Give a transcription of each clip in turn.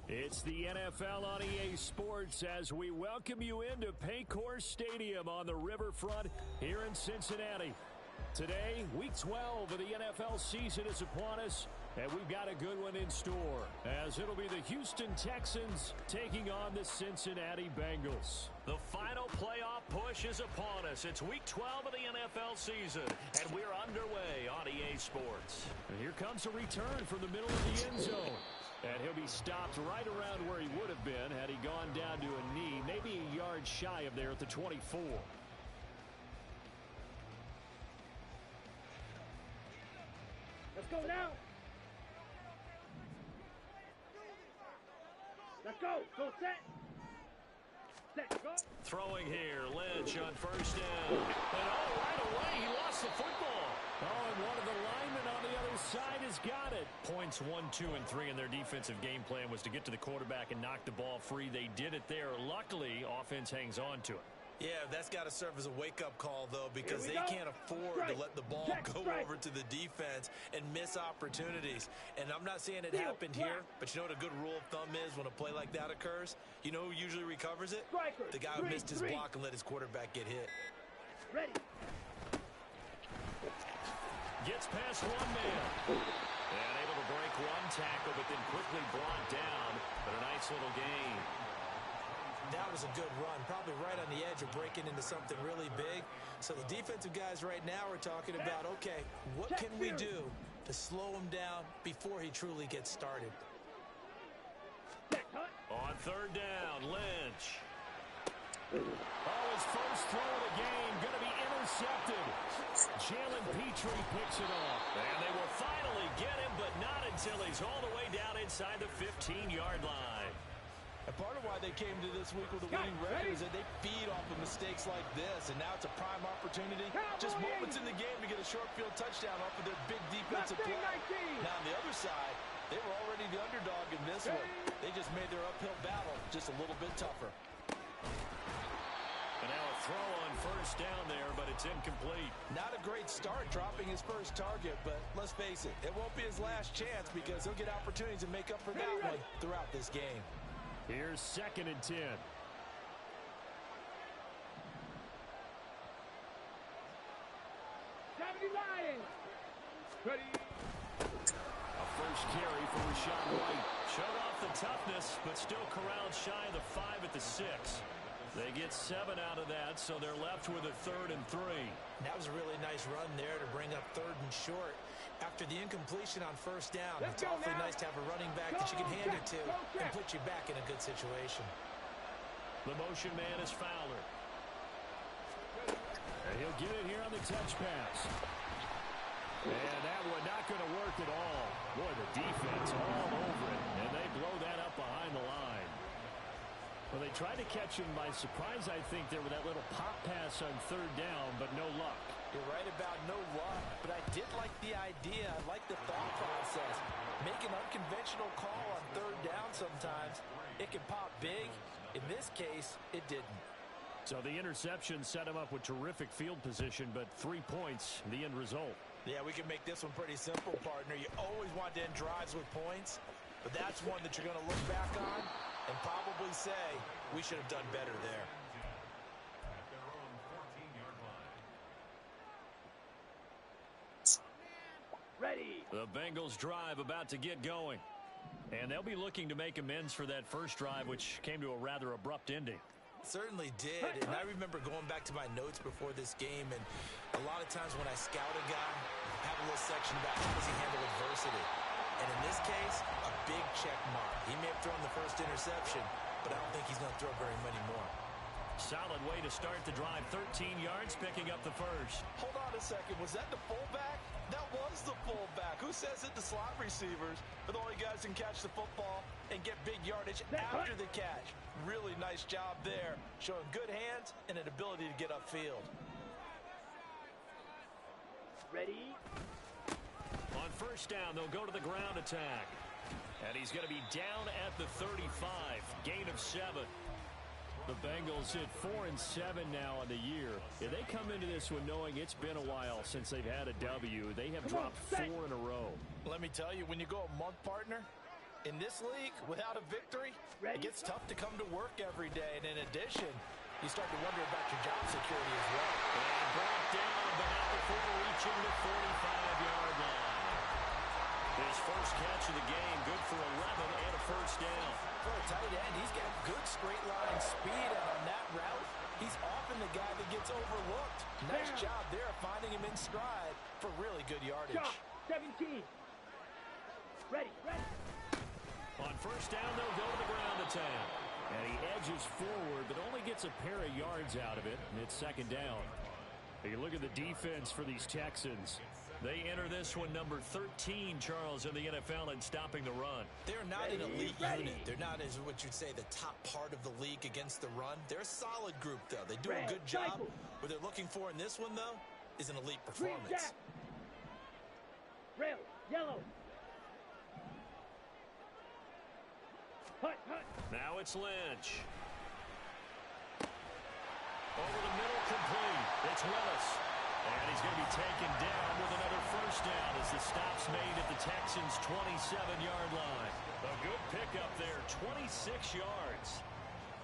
It's the NFL on EA Sports as we welcome you into Paycor Stadium on the riverfront here in Cincinnati. Today, Week 12 of the NFL season is upon us, and we've got a good one in store, as it'll be the Houston Texans taking on the Cincinnati Bengals. The final playoff push is upon us. It's Week 12 of the NFL season, and we're underway on EA Sports. And here comes a return from the middle of the end zone. And he'll be stopped right around where he would have been had he gone down to a knee, maybe a yard shy of there at the 24. Let's go now. Let's go. Go set. Set. Go. Throwing here. Lynch on first down. And right away, he lost the football. And one of the linemen on the other side has got it. Points 1, 2, and 3 in their defensive game plan was to get to the quarterback and knock the ball free. They did it there. Luckily, offense hangs on to it. Yeah, that's got to serve as a wake-up call, though, because they can't afford to let the ball go over to the defense and miss opportunities. And I'm not saying it happened here, but you know what a good rule of thumb is when a play like that occurs? You know who usually recovers it? The guy who missed his block and let his quarterback get hit. Ready. Gets past one man. And able to break one tackle, but then quickly brought down. But a nice little gain. That was a good run, probably right on the edge of breaking into something really big. So the defensive guys right now are talking about, okay, what can we do to slow him down before he truly gets started? On third down, Lynch. His first throw of the game going to be intercepted. Jalen Petrie picks it off. And they will finally get him, but not until he's all the way down inside the 15-yard line. And part of why they came to this week with a winning record is that they feed off of mistakes like this, and now it's a prime opportunity, just moments in the game to get a short field touchdown off of their big defensive play. Now on the other side, they were already the underdog in this one. They just made their uphill battle just a little bit tougher. And now a throw on first down there, but it's incomplete. Not a great start dropping his first target, but let's face it, it won't be his last chance because he'll get opportunities to make up for that one throughout this game. Here's 2nd and 10. Ready. A first carry for Rashad White. Showed off the toughness, but still corralled shy of the 5 at the 6. They get 7 out of that, so they're left with a 3rd and 3. That was a really nice run there to bring up 3rd and short. After the incompletion on first down, it's awfully nice to have a running back that you can hand it to and put you back in a good situation. The motion man is Fowler. And he'll get it here on the touch pass. And that one not going to work at all. Boy, the defense all over it, and they blow that up behind the line. Well, they tried to catch him by surprise, I think, there with that little pop pass on 3rd down, but no luck. You're right about no luck, but I did like the idea. I like the thought process. Make an unconventional call on 3rd down sometimes. It can pop big. In this case, it didn't. So the interception set him up with terrific field position, but 3 points, the end result. Yeah, we can make this one pretty simple, partner. You always want to end drives with points, but that's one that you're going to look back on and probably say, we should have done better there. Ready. The Bengals drive about to get going. And they'll be looking to make amends for that first drive, which came to a rather abrupt ending. Certainly did, and I remember going back to my notes before this game, and a lot of times when I scout a guy, I have a little section about how does he handle adversity. And in this case, a big check mark. He may have thrown the first interception, but I don't think he's going to throw very many more. Solid way to start the drive. 13 yards, picking up the first. Hold on a second. Was that the fullback? That was the fullback. Who says it? The slot receivers are the only guys who can catch the football and get big yardage after the catch. Really nice job there, showing good hands and an ability to get upfield. Ready. On first down, they'll go to the ground attack. And he's going to be down at the 35. Gain of 7. The Bengals hit 4-7 now on the year. If they come into this one knowing it's been a while since they've had a W, they have dropped 4 in a row. Let me tell you, when you go a month, partner, In this league, without a victory, it gets tough to come to work every day. And in addition, you start to wonder about your job security as well. And brought down, but not before reaching the 45-yard line. His first catch of the game, good for 11 and a first down. For a tight end, he's got good straight line speed, and on that route, he's often the guy that gets overlooked. Nice job there finding him in stride for really good yardage. Shot, 17. Ready. On first down, they'll go to the ground attack. And he edges forward, but only gets a pair of yards out of it, and it's second down. You look at the defense for these Texans. They enter this one number 13, Charles, in the NFL in stopping the run. They're not an elite unit. They're not, as what you'd say, the top part of the league against the run. They're a solid group, though. They do a good job. What they're looking for in this one, though, is an elite performance. Rail, yellow. Hut. Now it's Lynch. Over the middle, complete. It's Willis. And he's going to be taken down with another first down as the stop's made at the Texans' 27-yard line. A good pickup there, 26 yards.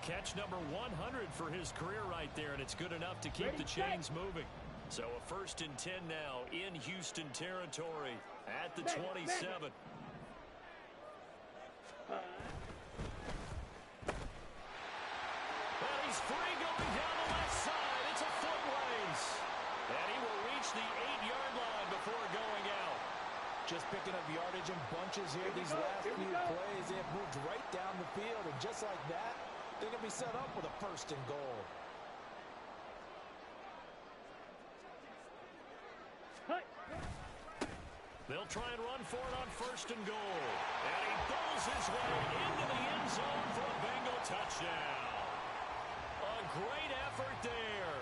Catch number 100 for his career right there, and it's good enough to keep the chains moving. So a 1st and 10 now in Houston territory at the 27. And he's free going down the left side. It's a foot race. And he will reach the 8-yard line before going out. Just picking up yardage in bunches here these last few plays. They have moved right down the field, and just like that, they're going to be set up with a 1st and goal. They'll try and run for it on 1st and goal. And he bowls his way into the end zone for a Bengal touchdown. A great effort there.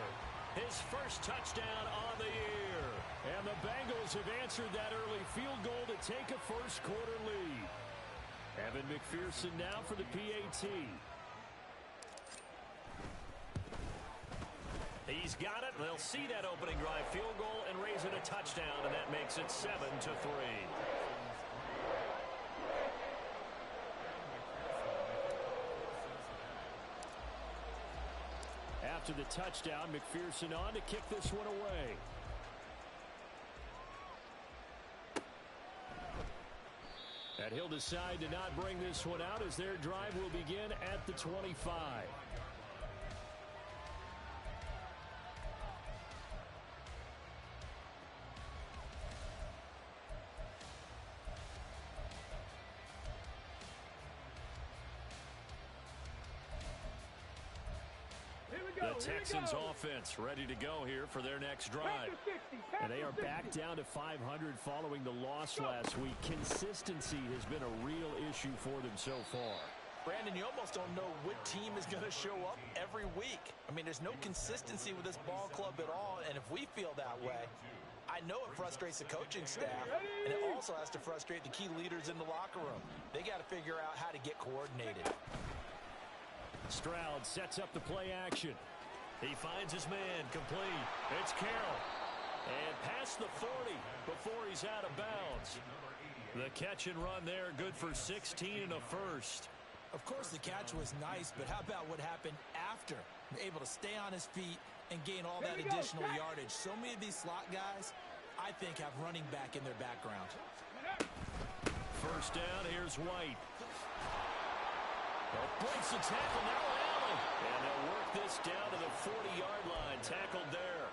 His first touchdown on the year. And the Bengals have answered that early field goal to take a first-quarter lead. Evan McPherson now for the PAT. He's got it. They'll see that opening drive field goal and raise it a touchdown, and that makes it 7-3. After the touchdown, McPherson on to kick this one away. And he'll decide to not bring this one out as their drive will begin at the 25. The Texans offense ready to go here for their next drive. And they are back down to 500 following the loss last week. Consistency has been a real issue for them so far. Brandon, you almost don't know what team is going to show up every week. I mean, there's no consistency with this ball club at all, and if we feel that way, I know it frustrates the coaching staff, and it also has to frustrate the key leaders in the locker room. They got to figure out how to get coordinated. Stroud sets up the play action. He finds his man, complete. It's Carroll. And past the 40 before he's out of bounds. The catch and run there, good for 16 and a first. Of course, the catch was nice, but how about what happened after? Able to stay on his feet and gain all that additional yardage. So many of these slot guys, I think, have running back in their background. First down, here's White. Breaks the tackle, now Allen. And they'll work this down to the 40-yard line, tackled there.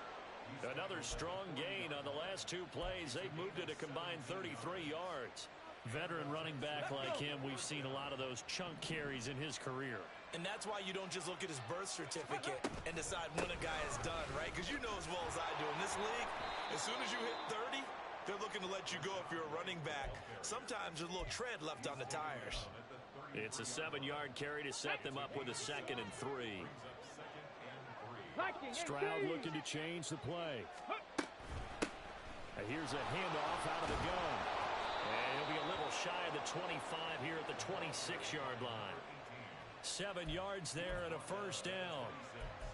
Another strong gain on the last two plays. They've moved it a combined 33 yards. Veteran running back like him, we've seen a lot of those chunk carries in his career. And that's why you don't just look at his birth certificate and decide when a guy is done, right? Because you know as well as I do, in this league, as soon as you hit 30, they're looking to let you go if you're a running back. Sometimes there's a little tread left on the tires. It's a 7-yard carry to set them up with a 2nd and 3. Stroud looking to change the play. Here's a handoff out of the gun. And he'll be a little shy of the 25 here at the 26-yard line. 7 yards there and a first down.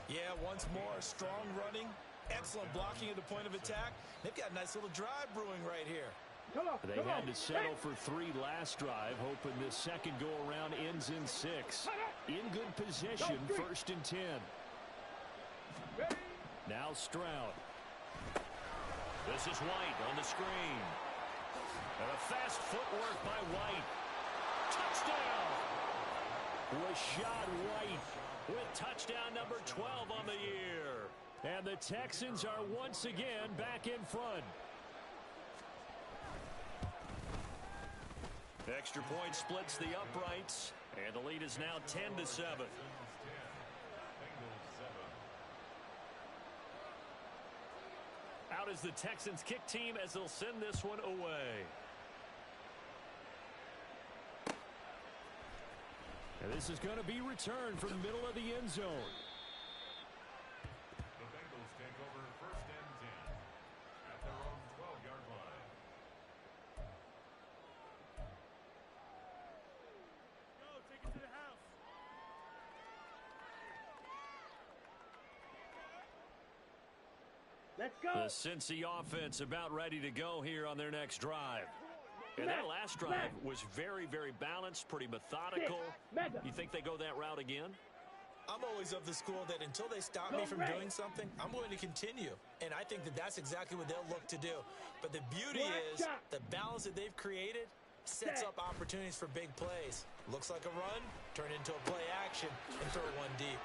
Yeah, once more, strong running, excellent blocking at the point of attack. They've got a nice little drive brewing right here. They had to settle for 3 last drive, hoping this second go-around ends in 6. In good position, 1st and 10. Now Stroud. This is White on the screen. And a fast footwork by White. Touchdown! Rashad White with touchdown number 12 on the year. And the Texans are once again back in front. Extra point splits the uprights, and the lead is now 10-7. Out is the Texans kick team as they'll send this one away. And this is going to be returned from the middle of the end zone. The Bengals take over 1st and 10 at their own 12-yard line. Go, take it to the house. Let's go. The Cincy offense about ready to go here on their next drive. And that last drive was very, very balanced, pretty methodical. You think they go that route again? I'm always of the school that until they stop me from doing something, I'm going to continue. And I think that that's exactly what they'll look to do. But the beauty is the balance that they've created sets up opportunities for big plays. Looks like a run, turn into a play action, and throw one deep.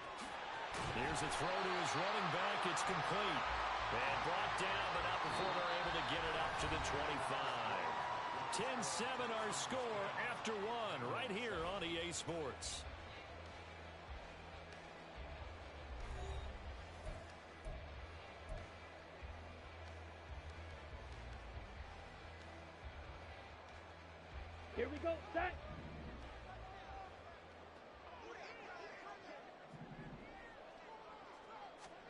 Here's a throw to his running back. It's complete. And brought down, but not before they're able to get it up to the 25. 10-7 our score after 1 right here on EA Sports. Here we go, set.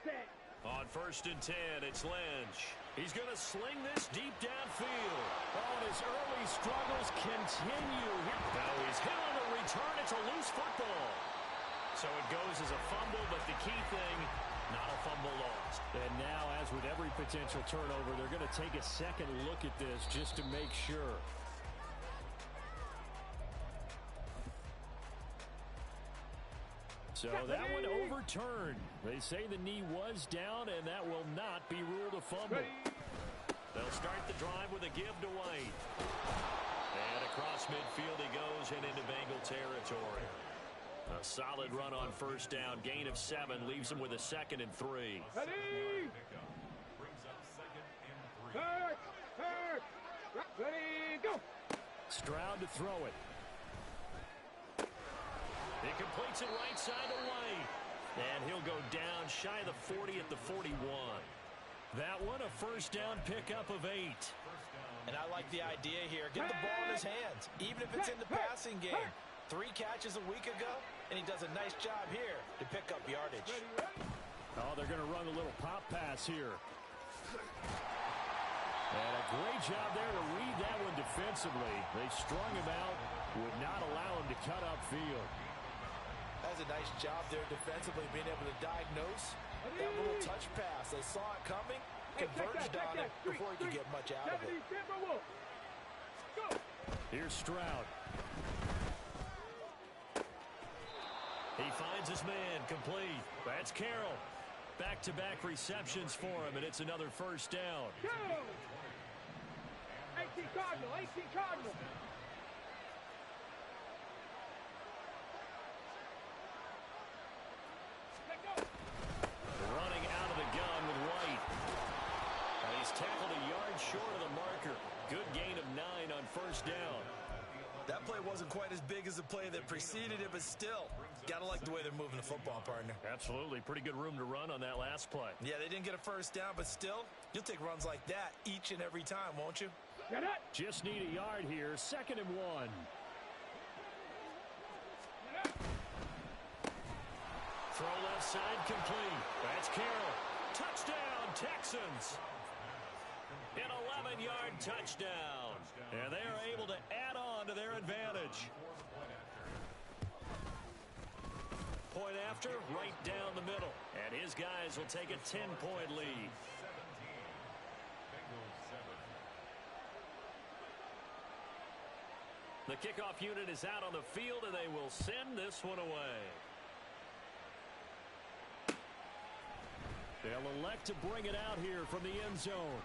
Set. On 1st and 10, it's Lynch. He's going to sling this deep downfield. Oh, and his early struggles continue. Now he's hit on the return. It's a loose football. So it goes as a fumble, but the key thing, not a fumble lost. And now, as with every potential turnover, they're going to take a second look at this just to make sure. So that one overturned. They say the knee was down, and that will not be ruled a fumble. They'll start the drive with a give to White. And across midfield he goes and into Bengal territory. A solid run on 1st down. Gain of 7 leaves him with a 2nd and 3. Ready? Brings up 2nd and 3. Ready, go. Stroud to throw it. He completes it right side to White. And he'll go down shy of the 40 at the 41. That one a 1st down pickup of 8. And I like the idea here. Get the ball in his hands, even if it's in the passing game. 3 catches a week ago, and he does a nice job here to pick up yardage. Oh, they're going to run a little pop pass here. And a great job there to read that one defensively. They strung him out, would not allow him to cut upfield. That's a nice job there defensively, being able to diagnose that little touch pass. They saw it coming, converged on it before he could get much out of it. Here's Stroud. He finds his man complete. That's Carroll. Back-to-back receptions for him, and it's another 1st down. 18 Cardinal, 18 Cardinal. Running out of the gun with White. And he's tackled a yard short of the marker. Good gain of 9 on 1st down. That play wasn't quite as big as the play that preceded it, but still, gotta like the way they're moving the football, partner. Absolutely. Pretty good room to run on that last play. Yeah, they didn't get a 1st down, but still, you'll take runs like that each and every time, won't you? Just need a yard here. 2nd and 1. Throw left side complete. That's Carroll. Touchdown, Texans. An 11-yard touchdown. And they are able to add on to their advantage. Point after, right down the middle. And his guys will take a 10-point lead. The kickoff unit is out on the field, and they will send this one away. They'll elect to bring it out here from the end zone.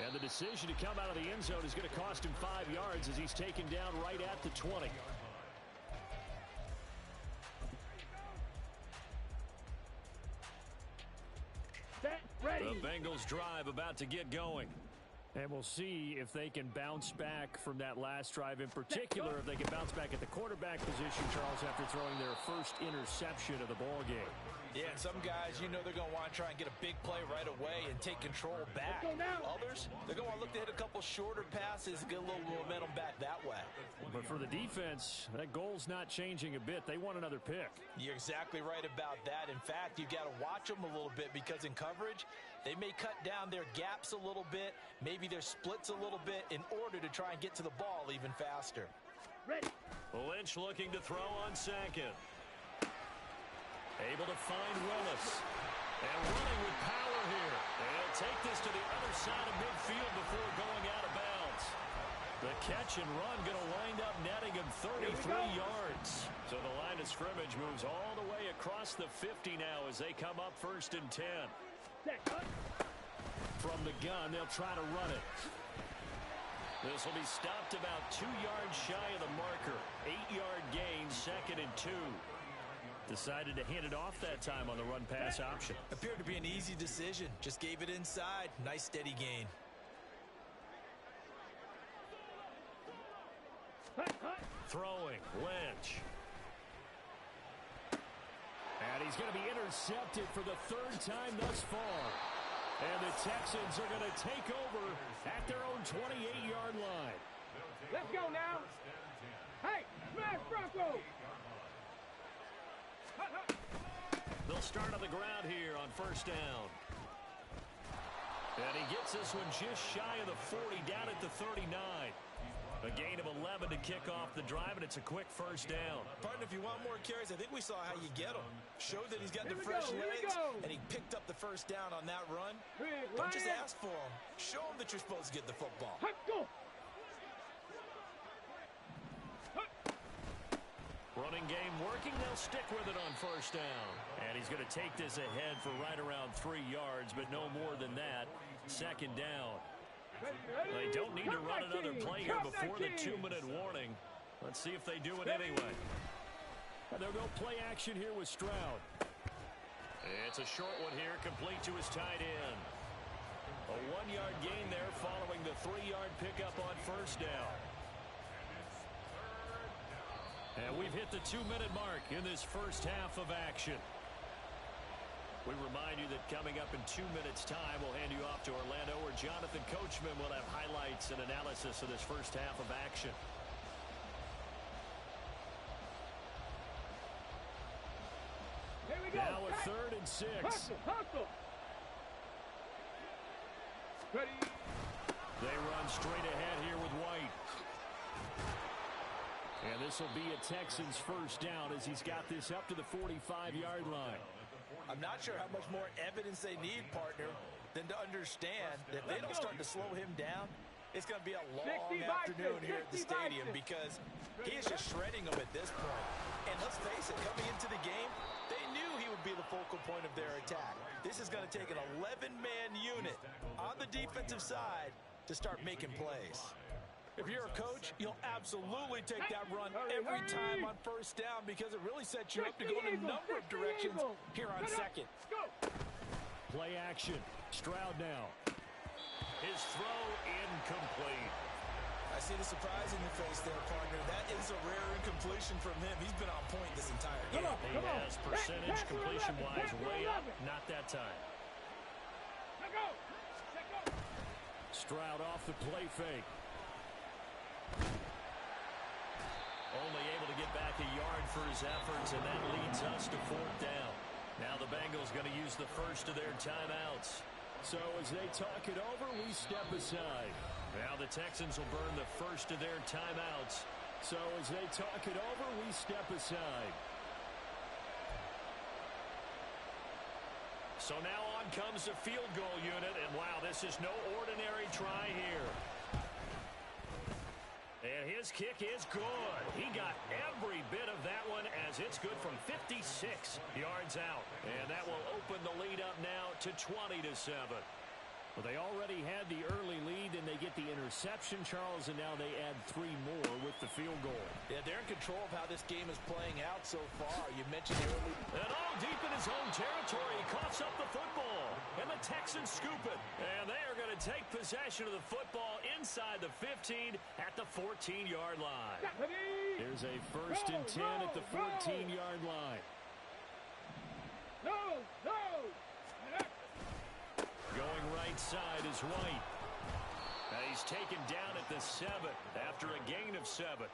And the decision to come out of the end zone is going to cost him 5 yards as he's taken down right at the 20. Set, ready. The Bengals drive about to get going. And we'll see if they can bounce back from that last drive, in particular if they can bounce back at the quarterback position, Charles, after throwing their first interception of the ball game. Yeah, some guys, you know they're going to want to try and get a big play right away and take control back. Others, they're going to want to look to hit a couple shorter passes and get a little momentum back that way. But for the defense, that goal's not changing a bit. They want another pick. You're exactly right about that. In fact, you've got to watch them a little bit because in coverage, they may cut down their gaps a little bit, maybe their splits a little bit in order to try and get to the ball even faster. Ready. Lynch looking to throw on second. Able to find Willis. And running with power here. They'll take this to the other side of midfield before going out of bounds. The catch and run going to wind up netting him 33 yards. So the line of scrimmage moves all the way across the 50 now as they come up 1st and 10. From the gun, they'll try to run it. This will be stopped about 2 yards shy of the marker. 8-yard gain, 2nd and 2. Decided to hand it off that time on the run-pass option. Appeared to be an easy decision. Just gave it inside. Nice steady gain. Throwing, Lynch. And he's going to be intercepted for the 3rd time thus far. And the Texans are going to take over at their own 28-yard line. Let's go now. Hey, smash Bronco. They'll start on the ground here on 1st down. And he gets this one just shy of the 40, down at the 39. A gain of 11 to kick off the drive, and it's a quick 1st down. Partner, if you want more carries, I think we saw how you get him. Showed that he's got the fresh legs, and he picked up the 1st down on that run. Don't just ask for him. Show him that you're supposed to get the football. Running game working. They'll stick with it on 1st down. And he's going to take this ahead for right around 3 yards, but no more than that. 2nd down. They don't need to run another play here before the 2-minute warning. Let's see if they do it anyway. And they'll go play action here with Stroud. It's a short one here, complete to his tight end. A 1-yard gain there following the 3-yard pickup on 1st down. And we've hit the 2-minute mark in this first half of action. We remind you that coming up in 2 minutes' time, we'll hand you off to Orlando, where Jonathan Coachman will have highlights and analysis of this first half of action. Here we go. Now a 3rd and 6. Hustle. Ready. They run straight ahead here with White. And this will be a Texans 1st down as he's got this up to the 45-yard line. I'm not sure how much more evidence they need, partner, than to understand that if they don't start to slow him down, it's going to be a long afternoon here at the stadium because he is just shredding them at this point. And let's face it, coming into the game, they knew he would be the focal point of their attack. This is going to take an 11-man unit on the defensive side to start making plays. If you're a coach, you'll absolutely take that run every time on 1st down because it really sets you up to go in a number of directions here on 2nd. Play action. Stroud now. His throw incomplete. I see the surprise in your face there, partner. That is a rare incompletion from him. He's been on point this entire game. He has percentage completion-wise way up. Not that time. Stroud off the play fake. Only able to get back a yard for his efforts, and that leads us to 4th down. Now the Bengals going to use the first of their timeouts. So as they talk it over, we step aside. Now the Texans will burn the first of their timeouts. So as they talk it over, we step aside. So now on comes the field goal unit, and wow, this is no ordinary try here. And his kick is good. He got every bit of that one as it's good from 56 yards out. And that will open the lead up now to 20-7. Well, they already had the early lead, and they get the interception, Charles, and now they add 3 more with the field goal. Yeah, they're in control of how this game is playing out so far. You mentioned earlier. And all deep in his own territory, he coughs up the football. And the Texans scoop it. And they are going to take possession of the football inside the 15 at the 14-yard line. There's a 1st and 10 at the 14-yard line. No. Going right side is White. And he's taken down at the 7 after a gain of 7.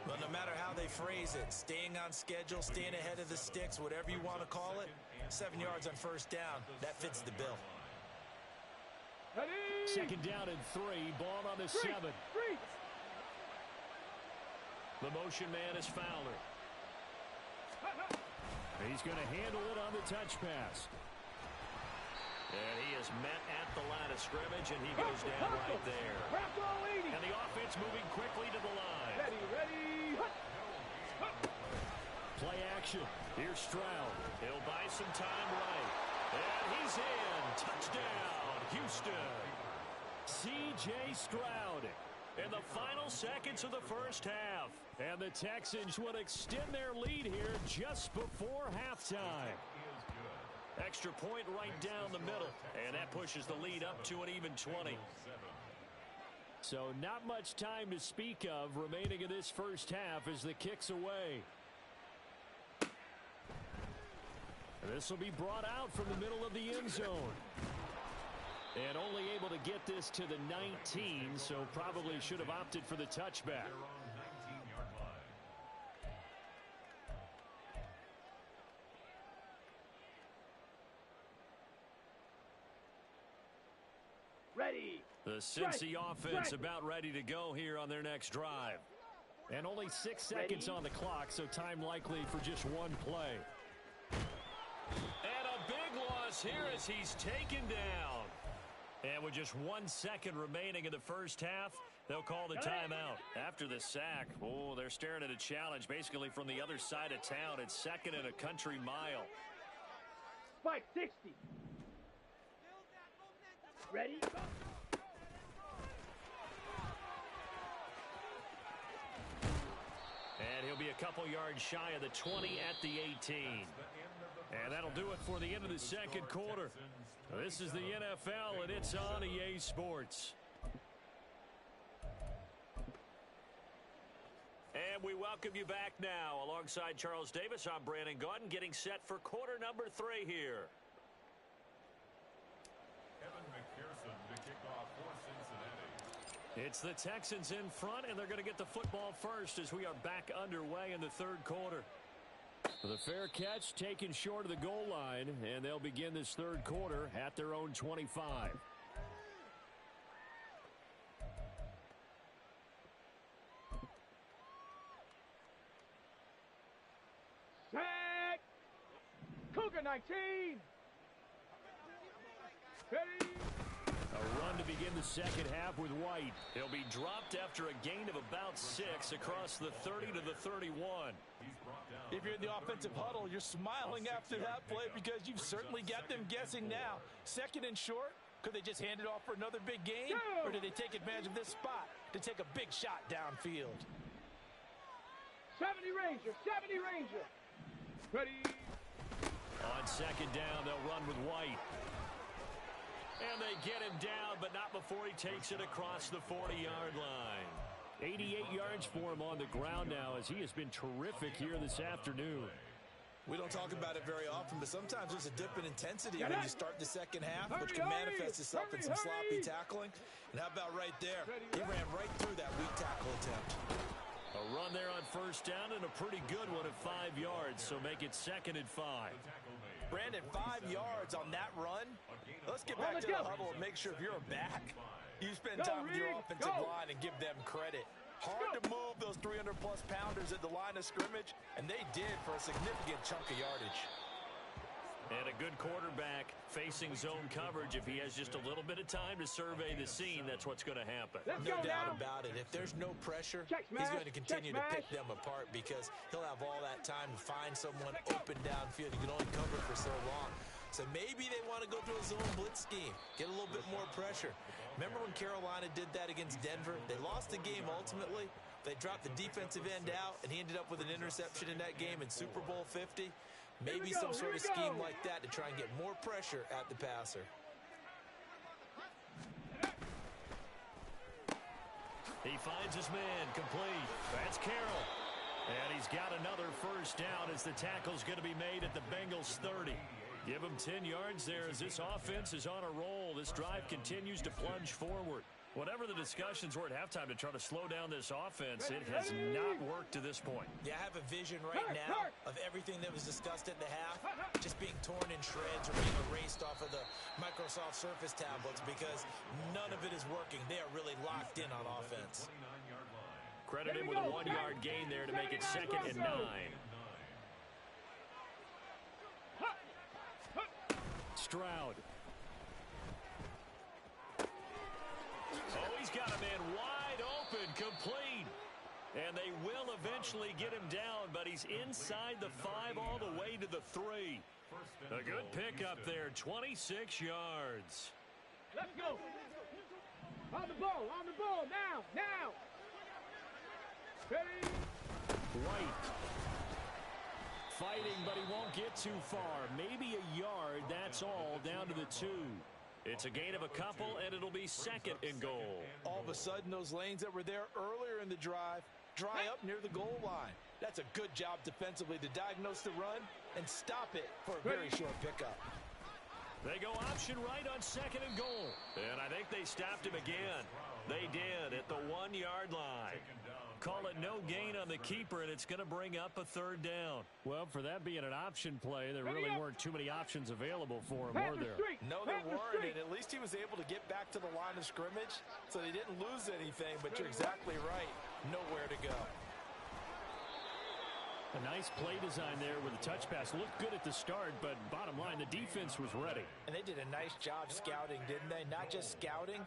But no matter how they phrase it, staying on schedule, staying ahead of the sticks, whatever you want to call it, 7 yards on 1st down, that fits the bill. 2nd down and 3, ball on the 7. The motion man is Fowler. He's going to handle it on the touch pass. And he is met at the line of scrimmage, and he goes down right there. And the offense moving quickly to the line. Ready. Play action. Here's Stroud. He'll buy some time right. And he's in. Touchdown, Houston. C.J. Stroud in the final seconds of the 1st half. And the Texans would extend their lead here just before halftime. Extra point right down the middle, and that pushes the lead up to an even 20. So not much time to speak of remaining in this 1st half as the kick's away. This will be brought out from the middle of the end zone. And only able to get this to the 19, so probably should have opted for the touchback. Ready. The Cincy offense about ready to go here on their next drive. And only 6 seconds on the clock, so time likely for just one play. And a big loss here as he's taken down. And with just 1 second remaining in the 1st half, they'll call the timeout. After the sack, oh, they're staring at a challenge basically from the other side of town. It's 2nd and a country mile. Spike 60. Ready? And he'll be a couple yards shy of the 20 at the 18. And that'll do it for the end of the 2nd quarter. This is the NFL, and it's on EA Sports. And we welcome you back now. Alongside Charles Davis, I'm Brandon Gaudin, getting set for quarter number 3 here. It's the Texans in front, and they're going to get the football first as we are back underway in the 3rd quarter. The fair catch taken short of the goal line, and they'll begin this 3rd quarter at their own 25. Sack. Cougar 19. Ready. A run to begin the 2nd half with White. He'll be dropped after a gain of about 6 across the 30 to the 31. If you're in the offensive huddle, you're smiling after that play because you've certainly got them guessing now. 2nd and short, could they just hand it off for another big gain? Or did they take advantage of this spot to take a big shot downfield? 70 Ranger. Ready. On 2nd down, they'll run with White. And they get him down, but not before he takes it across the 40-yard line. 88 yards for him on the ground now as he has been terrific here this afternoon. We don't talk about it very often, but sometimes there's a dip in intensity when you start the 2nd half, which can manifest itself in some sloppy tackling. And how about right there? He ran right through that weak tackle attempt. A run there on 1st down and a pretty good one at 5 yards, so make it 2nd and 5. Brandon, 5 yards on that run. Let's get back to the huddle and make sure if you're a back, you spend time with your offensive line and give them credit. Hard to move those 300-plus pounders at the line of scrimmage, and they did for a significant chunk of yardage. And a good quarterback facing zone coverage. If he has just a little bit of time to survey the scene, that's what's going to happen. No doubt about it. If there's no pressure, he's going to continue to pick them apart because he'll have all that time to find someone open downfield. You can only cover for so long. So maybe they want to go to a zone blitz scheme, get a little bit more pressure. Remember when Carolina did that against Denver? They lost the game ultimately. They dropped the defensive end out, and he ended up with an interception in that game in Super Bowl 50. Maybe some sort of scheme like that to try and get more pressure at the passer. He finds his man complete. That's Carroll. And he's got another first down as the tackle's going to be made at the Bengals 30. Give him 10 yards there as this offense is on a roll. This drive continues to plunge forward. Whatever the discussions were at halftime to try to slow down this offense, it has not worked to this point. Yeah, I have a vision right now of everything that was discussed at the half just being torn in shreds or being erased off of the Microsoft Surface tablets because none of it is working. They are really locked in on offense. Credit him with a 1-yard gain there to make it 2nd and 9. Stroud. Oh, he's got a man wide open, complete. And they will eventually get him down, but he's inside the 5 all the way to the 3. A good pickup there, 26 yards. Let's go. On the ball, now. Ready. White. Fighting, but he won't get too far. Maybe a yard, that's all, down to the 2. It's a gain of a couple, and it'll be 2nd and goal. All of a sudden, those lanes that were there earlier in the drive dry up near the goal line. That's a good job defensively to diagnose the run and stop it for a very short pickup. They go option right on 2nd and goal. And I think they stopped him again. They did at the 1-yard line. Call it no gain on the keeper, and it's going to bring up a 3rd down. Well, for that being an option play, there really weren't too many options available for him, were there? No, there weren't, and at least he was able to get back to the line of scrimmage, so they didn't lose anything, but you're exactly right. Nowhere to go. A nice play design there with a touch pass. Looked good at the start, but bottom line, the defense was ready. And they did a nice job scouting, didn't they? Not just scouting,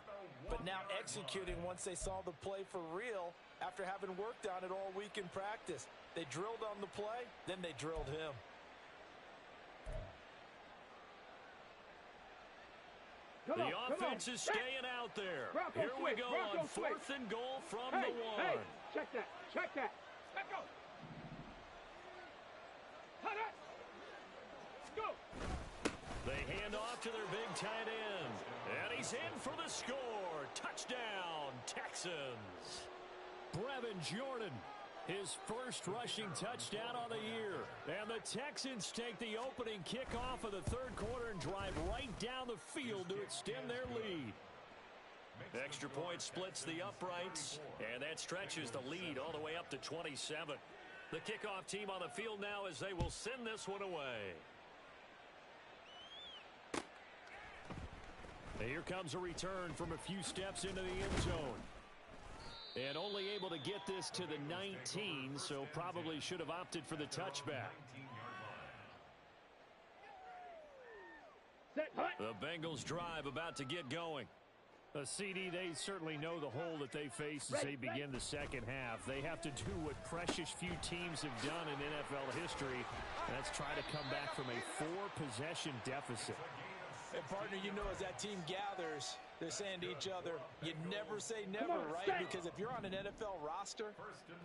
but now executing once they saw the play for real after having worked on it all week in practice. They drilled on the play, then they drilled him. The offense is staying out there. Here we go on 4th and goal from the 1. Hey, check that. Let's go. Go. They hand off to their big tight end. And he's in for the score. Touchdown, Texans. Brevin Jordan, his first rushing touchdown on the year. And the Texans take the opening kickoff of the 3rd quarter and drive right down the field to extend their lead. Extra point splits the uprights, and that stretches the lead all the way up to 27. The kickoff team on the field now as they will send this one away. Here comes a return from a few steps into the end zone. And only able to get this to the 19, so probably should have opted for the touchback. The Bengals drive about to get going. A CD, they certainly know the hole that they face as they begin the second half. They have to do what precious few teams have done in NFL history. That's try to come back from a 4-possession deficit. And, partner, you know as that team gathers, they're saying to each other, you never say never, right? Because if you're on an NFL roster,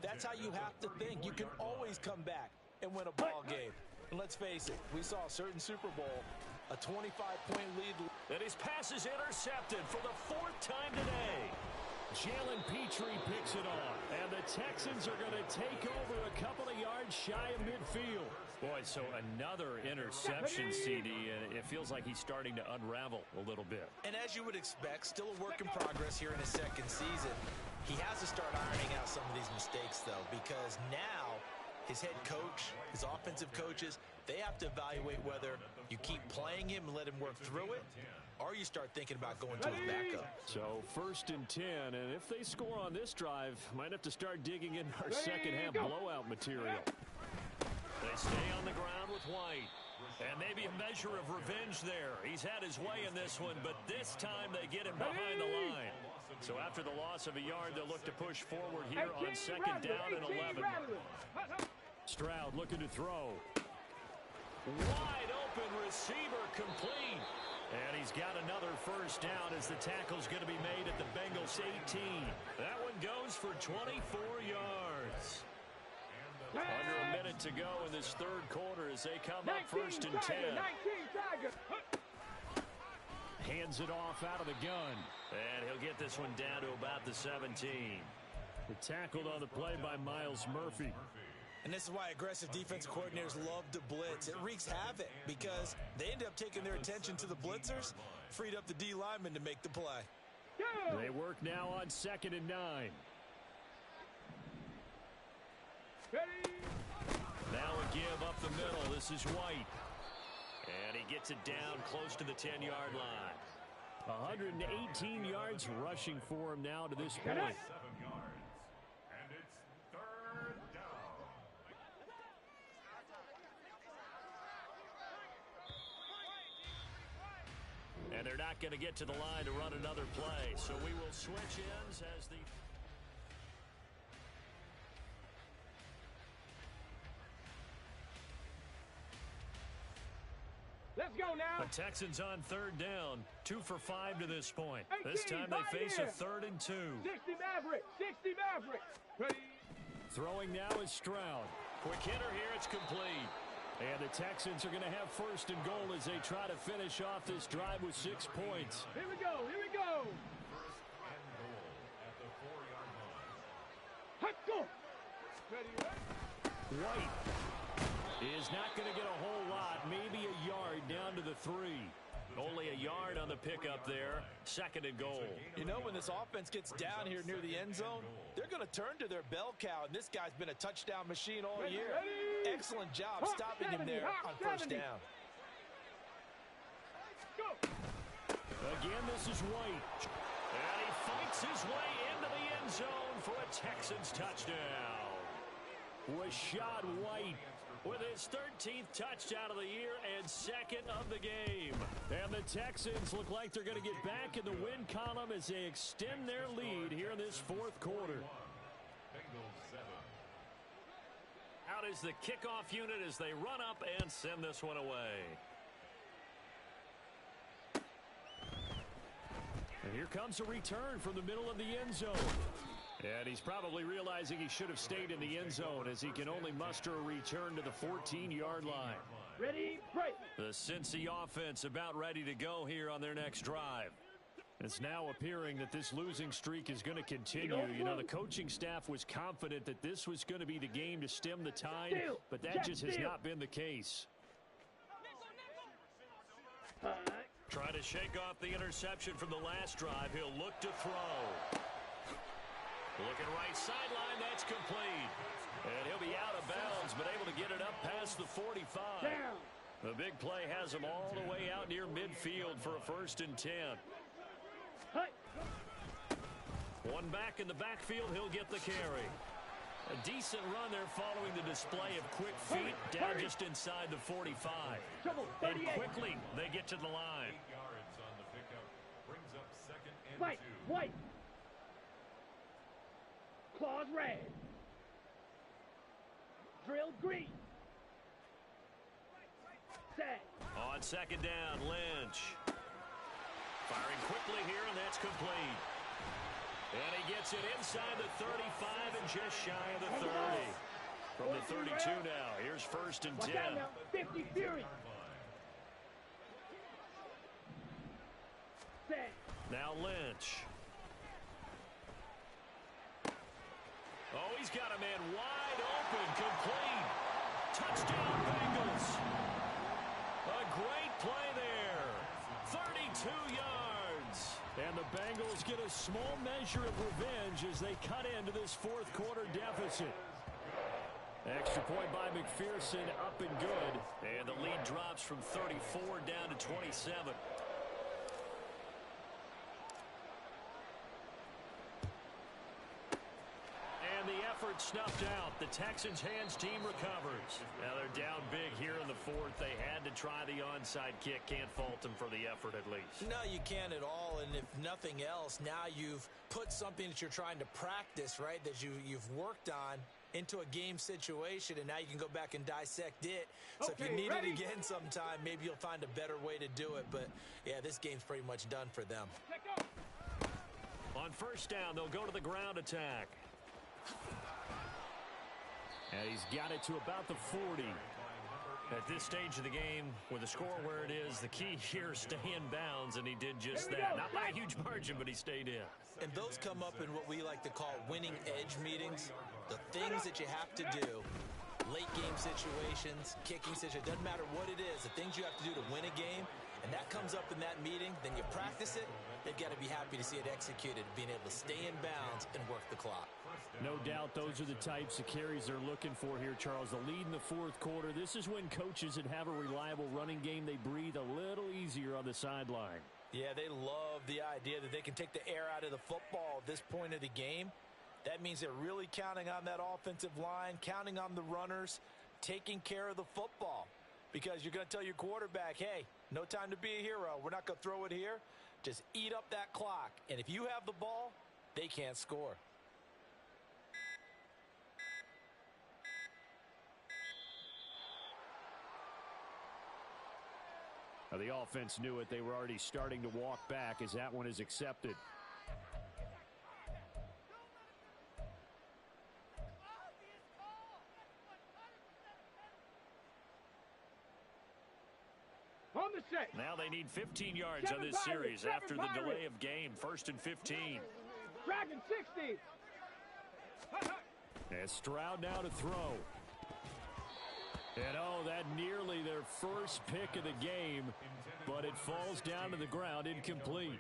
that's how you have to think. You can always come back and win a ball game. And let's face it, we saw a certain Super Bowl, a 25-point lead. And his pass is intercepted for the 4th time today. Jalen Petrie picks it off, and the Texans are going to take over a couple of yards shy of midfield. Boy, so another interception, CD, and it feels like he's starting to unravel a little bit. And as you would expect, still a work in progress here in his 2nd season. He has to start ironing out some of these mistakes, though, because now his head coach, his offensive coaches, they have to evaluate whether you keep playing him and let him work through it, or you start thinking about going to his backup. So 1st and 10, and if they score on this drive, might have to start digging in our second half blowout material. They stay on the ground with White. And maybe a measure of revenge there. He's had his way in this one, but this time they get him behind the line. So after the loss of a yard, they'll look to push forward here on second down and 11. Stroud looking to throw. Wide open receiver complete. And he's got another first down as the tackle's going to be made at the Bengals 18. That one goes for 24 yards. Under a minute to go in this third quarter as they come up first and 10. Hands it off out of the gun. And he'll get this one down to about the 17. Tackled on the play by Miles Murphy. And this is why aggressive defensive coordinators love to blitz. It wreaks havoc because they end up taking their attention to the blitzers, freed up the D lineman to make the play. They work now on second and 9. Now a give up the middle. This is White. And he gets it down close to the 10-yard line. 118 yards rushing for him now to this point. 7 yards. And it's third down. And they're not going to get to the line to run another play. So we will switch ends as the... Let's go now. The Texans on third down. 2 for 5 to this point. This time they face a 3rd and 2. 60 Maverick. 60 Maverick. Ready. Throwing now is Stroud. Quick hitter here. It's complete. And the Texans are going to have first and goal as they try to finish off this drive with 6 points. Here we go. Here we go. First and goal at the 4-yard line. Let's go. Ready. White is not going to get a whole lot, maybe a yard down to the 3. Only a yard on the pickup there. 2nd and goal. You know, when this offense gets down here near the end zone, they're going to turn to their bell cow, and this guy's been a touchdown machine all year. Excellent job stopping him there on first down. Go. Again, this is White. And he fights his way into the end zone for a Texans touchdown. Rashad White with his 13th touchdown of the year and 2nd of the game. And the Texans look like they're going to get back in the win column as they extend their lead here in this 4th quarter. Bengals 7. Out is the kickoff unit as they run up and send this one away. And here comes a return from the middle of the end zone. And he's probably realizing he should have stayed in the end zone as he can only muster a return to the 14-yard line. Ready, break. The Cincy offense about ready to go here on their next drive. It's now appearing that this losing streak is going to continue. You know, the coaching staff was confident that this was going to be the game to stem the tide, but that just has not been the case. Trying to shake off the interception from the last drive. He'll look to throw. Looking right sideline, that's complete. And he'll be out of bounds, but able to get it up past the 45. Down. The big play has him all the way out near midfield for a 1st and 10. Hey. One back in the backfield, he'll get the carry. A decent run there following the display of quick feet down just inside the 45. And quickly, they get to the line. 8 yards on the pickup. Brings up 2nd and 2. White. White. Claws red. Drill green. Set. On 2nd down, Lynch. Firing quickly here, and that's complete. And he gets it inside the 35 and just shy of the 30. From the 32 now, here's 1st and 10. 50 Fury. Set. Now Lynch. Oh, he's got a man wide open, complete. Touchdown, Bengals. A great play there. 32 yards. And the Bengals get a small measure of revenge as they cut into this 4th quarter deficit. Extra point by McPherson, up and good. And the lead drops from 34 down to 27. And the effort snuffed out. The Texans' hands team recovers. Now they're down big here in the fourth. They had to try the onside kick. Can't fault them for the effort at least. No, you can't at all. And if nothing else, now you've put something that you're trying to practice, right, that you've worked on into a game situation, and now you can go back and dissect it. So if you need it again sometime, maybe you'll find a better way to do it. But, yeah, this game's pretty much done for them. On first down, they'll go to the ground attack. And he's got it to about the 40. At this stage of the game, with the score where it is, the key here is stay in bounds, and he did just that. Not by a huge margin, but he stayed in. And those come up in what we like to call winning edge meetings. The things that you have to do, late game situations, kicking situations, doesn't matter what it is, the things you have to do to win a game, and that comes up in that meeting, then you practice it. They've got to be happy to see it executed, being able to stay in bounds and work the clock. No doubt those are the types of carries they're looking for here, Charles. The lead in the fourth quarter. This is when coaches that have a reliable running game, they breathe a little easier on the sideline. Yeah, they love the idea that they can take the air out of the football at this point of the game. That means they're really counting on that offensive line, counting on the runners, taking care of the football. Because you're going to tell your quarterback, hey, no time to be a hero. We're not going to throw it here. Just eat up that clock. And if you have the ball, they can't score. Now, the offense knew it. They were already starting to walk back as that one is accepted. On the set. Now they need 15 yards on this series after the delay of game. 1st and 15. Dragon 60. And Stroud now to throw. And oh, that nearly their first pick of the game, but it falls down to the ground incomplete.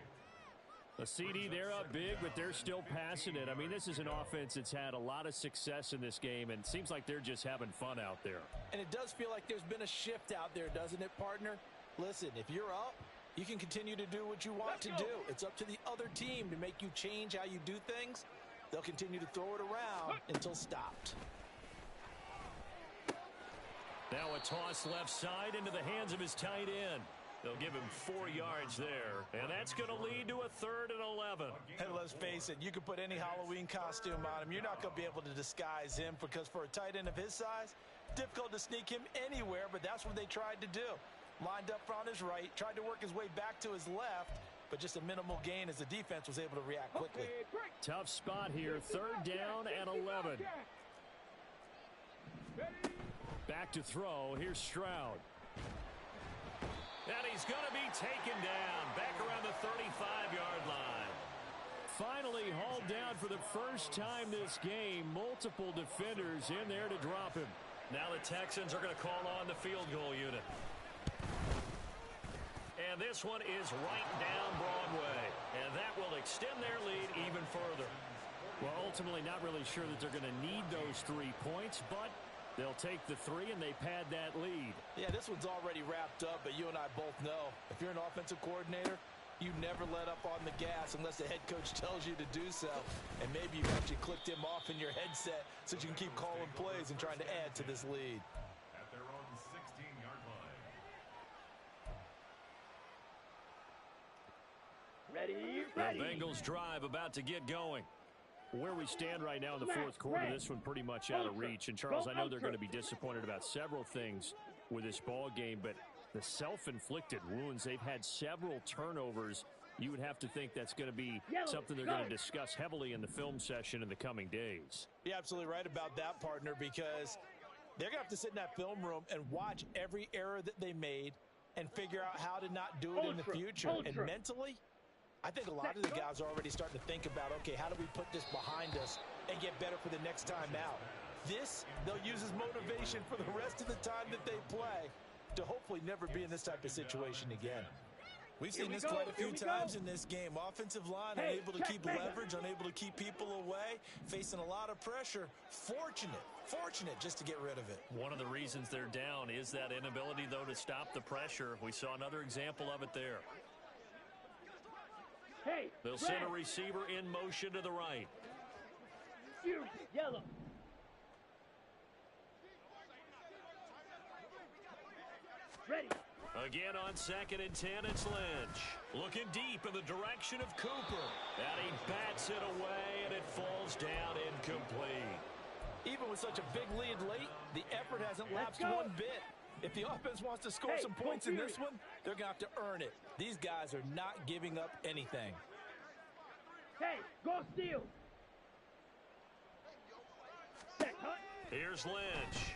A CD, they're up big, but they're still passing it. I mean, this is an offense that's had a lot of success in this game, and it seems like they're just having fun out there. And it does feel like there's been a shift out there, doesn't it, partner? Listen, if you're up, you can continue to do what you want to do. It's up to the other team to make you change how you do things. They'll continue to throw it around until stopped. Now a toss left side into the hands of his tight end. They'll give him 4 yards there, and that's going to lead to a 3rd and 11. And let's face it, you can put any Halloween costume on him. You're not going to be able to disguise him because for a tight end of his size, difficult to sneak him anywhere, but that's what they tried to do. Lined up on his right, tried to work his way back to his left, but just a minimal gain as the defense was able to react quickly. Tough spot here, 3rd down and 11. Back to throw. Here's Stroud. And he's going to be taken down back around the 35-yard line. Finally hauled down for the first time this game. Multiple defenders in there to drop him. Now the Texans are going to call on the field goal unit. And this one is right down Broadway. And that will extend their lead even further. Well, ultimately not really sure that they're going to need those 3 points, but they'll take the 3 and they pad that lead. Yeah, this one's already wrapped up, but you and I both know if you're an offensive coordinator, you never let up on the gas unless the head coach tells you to do so. And maybe you've actually clicked him off in your headset so you can keep calling plays and trying to add to this lead. At their own 16-yard line. Ready. The Bengals drive about to get going. Where we stand right now in the fourth quarter, this one pretty much out of reach. And, Charles, I know they're going to be disappointed about several things with this ball game, but the self-inflicted wounds, they've had several turnovers. You would have to think that's going to be something they're going to discuss heavily in the film session in the coming days. You're absolutely right about that, partner, because they're going to have to sit in that film room and watch every error that they made and figure out how to not do it in the future. And mentally, I think a lot of the guys are already starting to think about, okay, how do we put this behind us and get better for the next time out? This, they'll use as motivation for the rest of the time that they play to hopefully never be in this type of situation again. We've seen this quite a few times in this game. Offensive line unable to keep leverage, unable to keep people away, facing a lot of pressure. Fortunate just to get rid of it. One of the reasons they're down is that inability, though, to stop the pressure. We saw another example of it there. Hey, they'll send a receiver in motion to the right. Yellow. Ready. Again on 2nd and 10, it's Lynch. Looking deep in the direction of Cooper. And he bats it away, and it falls down incomplete. Even with such a big lead late, the effort hasn't lapsed one bit. If the offense wants to score some points in this one, they're going to have to earn it. These guys are not giving up anything. Hey, go steal. Set, cut. Here's Lynch.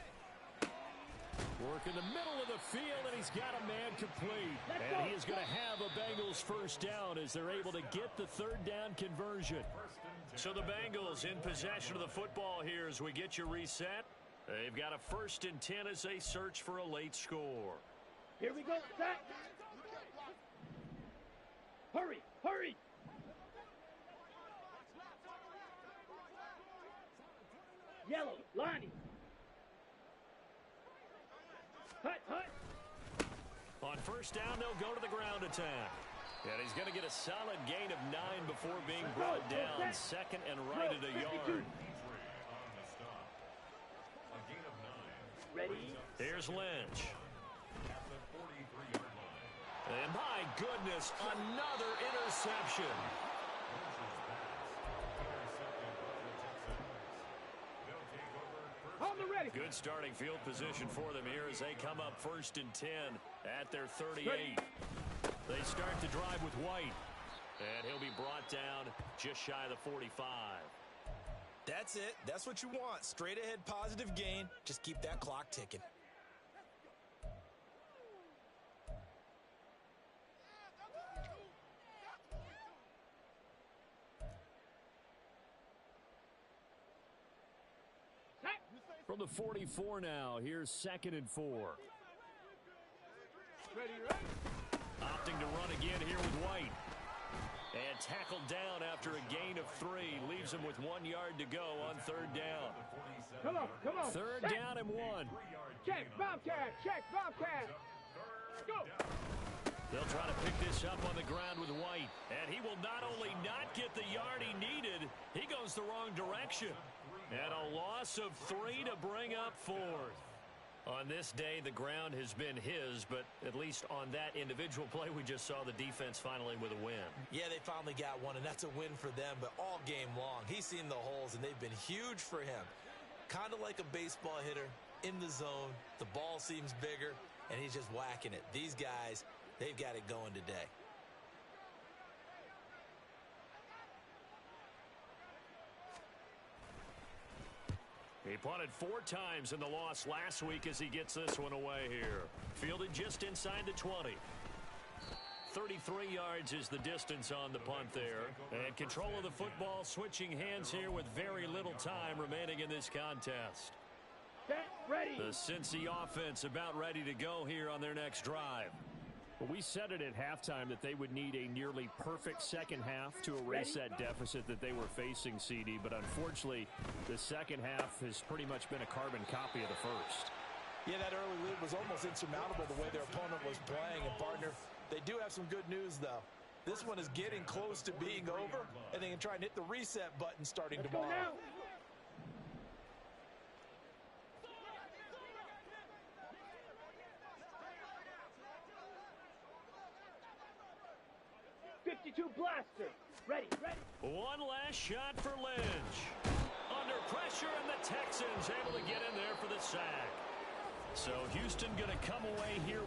Work in the middle of the field, and he's got a man complete. And he is going to have a Bengals first down as they're able to get the 3rd down conversion. So the Bengals in possession of the football here as we get you reset. They've got a 1st and 10 as they search for a late score. Here we go, set. Hurry, hurry. Yellow, Lonnie. Hut, hut. On 1st down, they'll go to the ground attack. And he's going to get a solid gain of 9 before being brought down. 2nd and right at a yard. Ready. Here's Lynch. And my goodness, another interception. On the ready. Good starting field position for them here as they come up 1st and 10 at their 38. They start to drive with White. And he'll be brought down just shy of the 45. That's it. That's what you want. Straight ahead positive gain. Just keep that clock ticking. From the 44 now, here's 2nd and 4. Ready, ready. Opting to run again here with White. And tackled down after a gain of 3. Leaves him with 1 yard to go on 3rd down. Come on, come on. 3rd down and 1. Check, Bobcat, check, Bobcat. Go. They'll try to pick this up on the ground with White. And he will not only not get the yard he needed, he goes the wrong direction. And a loss of 3 to bring up 4th. On this day, the ground has been his, but at least on that individual play, we just saw the defense finally with a win. Yeah, they finally got one, and that's a win for them, but all game long, he's seen the holes, and they've been huge for him. Kind of like a baseball hitter in the zone. The ball seems bigger, and he's just whacking it. These guys, they've got it going today. He punted 4 times in the loss last week as he gets this one away here. Fielded just inside the 20. 33 yards is the distance on the punt there. And control of the football switching hands here with very little time remaining in this contest. Get ready. The Cincy offense about ready to go here on their next drive. Well, we said it at halftime that they would need a nearly perfect second half to erase that deficit that they were facing, CD. But unfortunately, the second half has pretty much been a carbon copy of the first. Yeah, that early lead was almost insurmountable the way their opponent was playing. And, partner, they do have some good news, though. This one is getting close to being over, and they can try and hit the reset button starting tomorrow. Go now. Blaster. Ready, ready. One last shot for Lynch. Under pressure, and the Texans able to get in there for the sack. So Houston going to come away here.